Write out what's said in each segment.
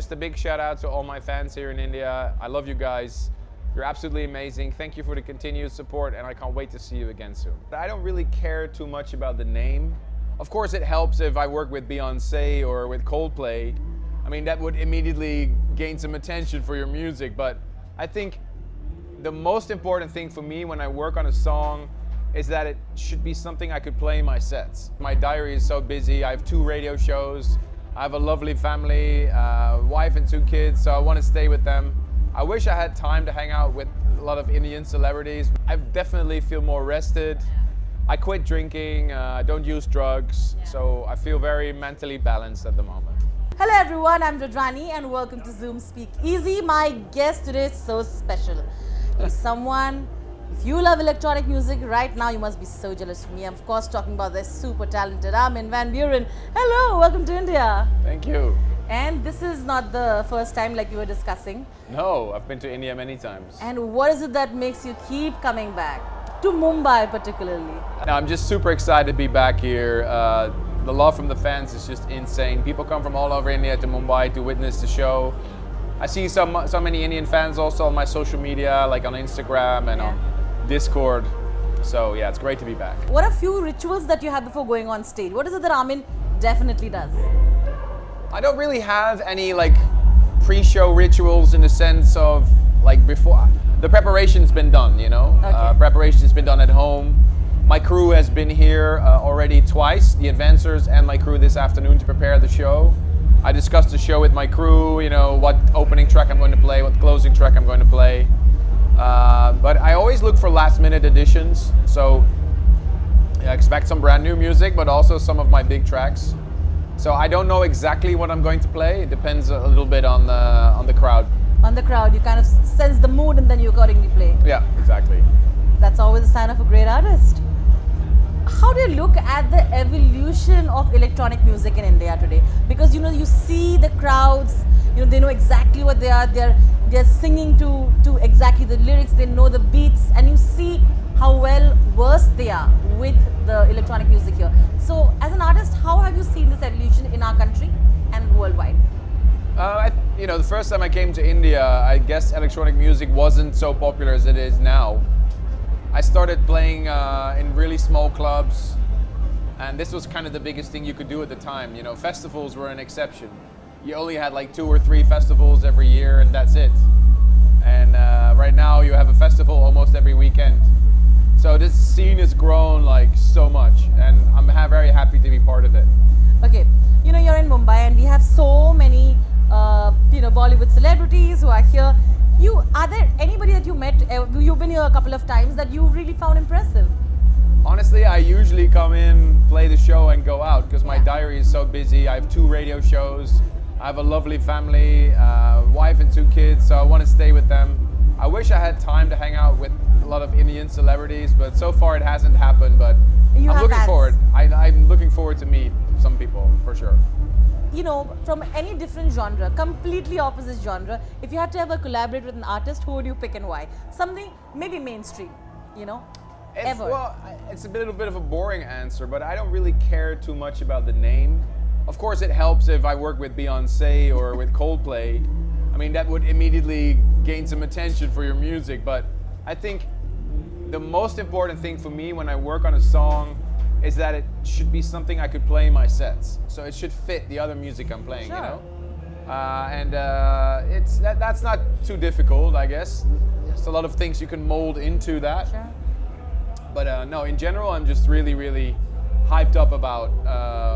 just a big shout out to all my fans here in India. I love you guys. You're absolutely amazing. Thank you for the continued support, and I can't wait to see you again soon. I don't really care too much about the name. Of course, it helps if I work with Beyoncé or with Coldplay. I mean, that would immediately gain some attention for your music, but I think the most important thing for me when I work on a song is that it should be something I could play in my sets. My diary is so busy. I have 2 radio shows. I have a lovely family, wife and 2 kids, so I want to stay with them. I wish I had time to hang out with a lot of Indian celebrities. I definitely feel more rested. I quit drinking, I don't use drugs, so I feel very mentally balanced at the moment. Hello everyone, I'm Rudrani and welcome to Zoom Speak Easy. My guest today is so special. He's someone, if you love electronic music right now, you must be so jealous of me. I'm of course talking about this super talented Armin van Buuren. Hello, welcome to India. Thank you. And this is not the first time like you were discussing. No, I've been to India many times. And what is it that makes you keep coming back? To Mumbai particularly. No, I'm just super excited to be back here. The love from the fans is just insane. People come from all over India to Mumbai to witness the show. I see so many Indian fans also on my social media, like on Instagram and on Discord. So yeah, it's great to be back. What are few rituals that you have before going on stage? What is it that Armin definitely does? I don't really have any like pre-show rituals in the sense of like before. The preparation's been done, you know. Okay. Preparation's been done at home. My crew has been here already twice, the advancers and my crew this afternoon to prepare the show. I discussed the show with my crew, you know, what opening track I'm going to play, what closing track I'm going to play. But I always look for last minute additions. So yeah, expect some brand new music, but also some of my big tracks. So I don't know exactly what I'm going to play. It depends a little bit on the crowd. On the crowd, you kind of sense the mood and then you accordingly play. Yeah, exactly. That's always a sign of a great artist. How do you look at the evolution of electronic music in India today? Because you know, you see the crowds, you know, they know exactly what they are. They're singing to exactly the lyrics. They know the beats, and you see how well versed they are with the electronic music here. So, as an artist, how have you seen this evolution in our country and worldwide? You know, the first time I came to India, I guess electronic music wasn't so popular as it is now. I started playing in really small clubs, and this was kind of the biggest thing you could do at the time. You know, festivals were an exception. You only had like 2 or 3 festivals every year, and that's it. And right now you have a festival almost every weekend. So this scene has grown like so much, and I'm very happy to be part of it. Okay, you know, you're in Mumbai and we have so many you know, Bollywood celebrities who are here. Are there anybody that you met, you've been here a couple of times, that you really found impressive? Honestly, I usually come in, play the show and go out because my diary is so busy. I have 2 radio shows. I have a lovely family, wife and 2 kids, so I want to stay with them. I wish I had time to hang out with a lot of Indian celebrities, but so far it hasn't happened, but I'm looking forward. I'm looking forward to meet some people, for sure. You know, from any different genre, completely opposite genre, if you had to ever collaborate with an artist, who would you pick and why? Something maybe mainstream, you know, ever. Well, it's a little bit of a boring answer, but I don't really care too much about the name. Of course, it helps if I work with Beyoncé or with Coldplay. I mean, that would immediately gain some attention for your music, but I think the most important thing for me when I work on a song is that it should be something I could play in my sets. So it should fit the other music I'm playing, sure. You know? That's not too difficult, I guess. There's a lot of things you can mold into that. Sure. But no, in general, I'm just really, really hyped up about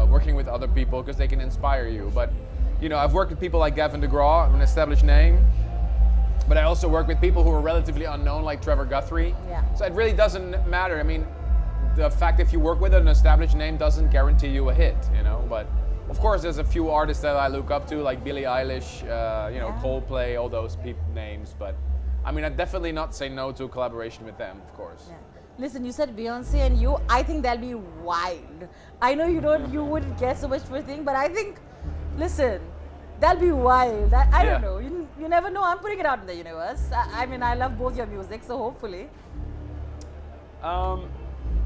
working with other people because they can inspire you. But, you know, I've worked with people like Gavin DeGraw, an established name. But I also work with people who are relatively unknown, like Trevor Guthrie. Yeah. So it really doesn't matter. I mean, the fact if you work with an established name doesn't guarantee you a hit, you know. But of course, there's a few artists that I look up to, like Billie Eilish, you know, Coldplay, all those names. But I mean, I'd definitely not say no to a collaboration with them, of course. Yeah. Listen, you said Beyonce and you. I think that'll be wild. I know you wouldn't care so much for a thing, but I think, listen, that'll be wild. I don't know. You never know. I'm putting it out in the universe. I mean, I love both your music, so hopefully.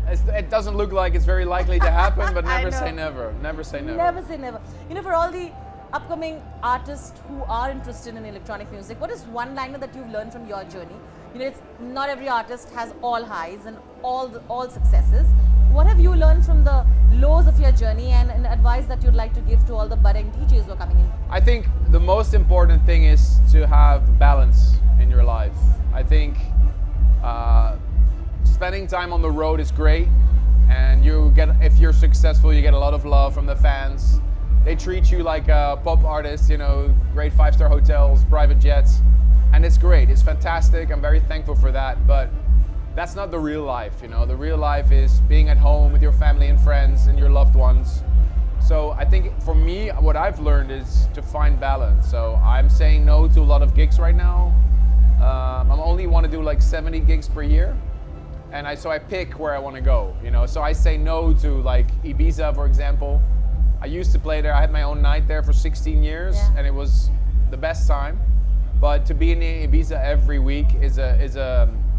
It doesn't look like it's very likely to happen, but I never know. say never. Never say never. Never say never. You know, for all the upcoming artists who are interested in electronic music, what is one liner that you've learned from your journey? You know, it's not every artist has all highs and all successes. What have you learned from the lows of your journey, and an advice that you'd like to give to all the budding DJs who are coming in? I think the most important thing is to have balance in your life. I think spending time on the road is great, and if you're successful, you get a lot of love from the fans. They treat you like a pop artist, you know, great 5-star hotels, private jets, and it's great. It's fantastic. I'm very thankful for that, but that's not the real life, you know. The real life is being at home with your family and friends and your loved ones. So I think for me, what I've learned is to find balance. So I'm saying no to a lot of gigs right now. I only want to do like 70 gigs per year. And so I pick where I want to go, you know. So I say no to like Ibiza, for example. I used to play there. I had my own night there for 16 years, yeah. and it was the best time. But to be in Ibiza every week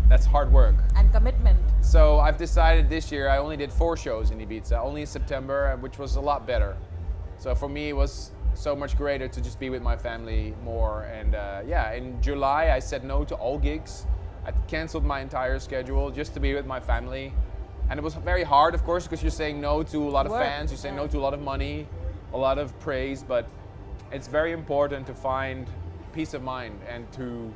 that's hard work. And commitment. So I've decided this year I only did 4 shows in Ibiza, only in September, which was a lot better. So for me, it was so much greater to just be with my family more. And yeah, in July, I said no to all gigs. I canceled my entire schedule just to be with my family. And it was very hard, of course, because you're saying no to a lot of fans, you say no to a lot of money, a lot of praise, but it's very important to find peace of mind and to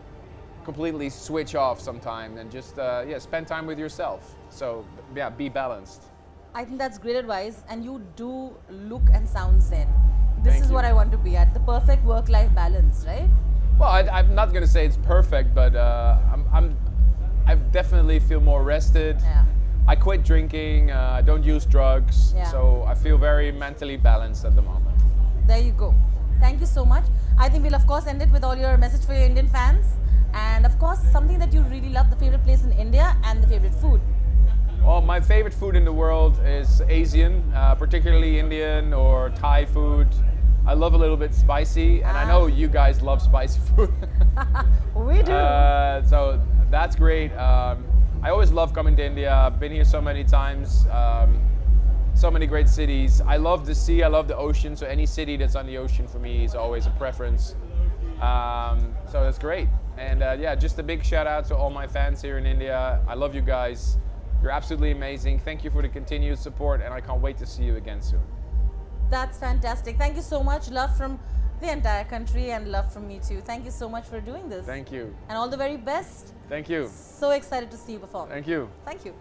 completely switch off sometime and just spend time with yourself. So yeah, be balanced. I think that's great advice, and you do look and sound zen. This Thank is you. what I want to be at, the perfect work-life balance, right? Well, I'm not gonna say it's perfect, but I definitely feel more rested. Yeah. I quit drinking. I don't use drugs, Yeah. so I feel very mentally balanced at the moment. There you go. Thank you so much. I think we'll of course end it with all your message for your Indian fans, and of course something that you really love, the favorite place in India and the favorite food. Well, my favorite food in the world is Asian, particularly Indian or Thai food. I love a little bit spicy, and I know you guys love spicy food. We do. So that's great. I always love coming to India. I've been here so many times. So many great cities. I love the sea, I love the ocean, so any city that's on the ocean for me is always a preference. So that's great. And yeah, just a big shout out to all my fans here in India. I love you guys. You're absolutely amazing. Thank you for the continued support, and I can't wait to see you again soon. That's fantastic. Thank you so much. Love from the entire country and love from me too. Thank you so much for doing this. Thank you. And all the very best. Thank you. So excited to see you perform. Thank you. Thank you.